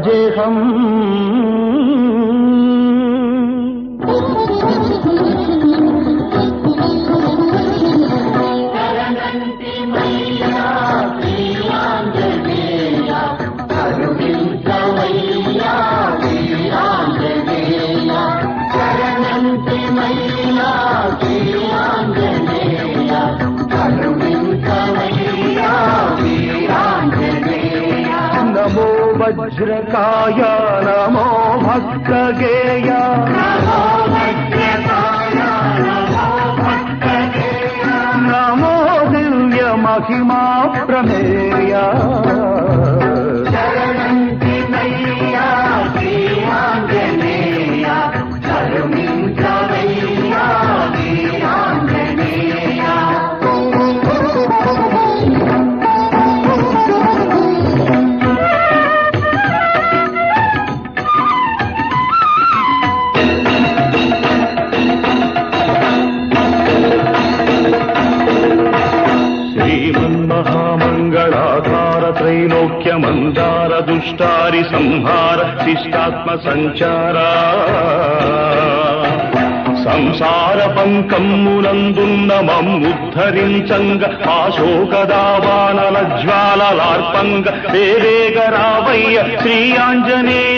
जेहम नमो वज्रकाय नमो भक्तगेय नमो दिव्य महिमा प्रमेय महामंगलाधार त्रैलोक्य मंदार दुष्टारि संहार शिष्टात्म संचारा संसार पंकम्मुనందున్న మమ్ముద్ధరించంగ ఆశోకదావానల జ్వాలలార్పంగ వేవేగ రావయ్య శ్రీ ఆంజనేయ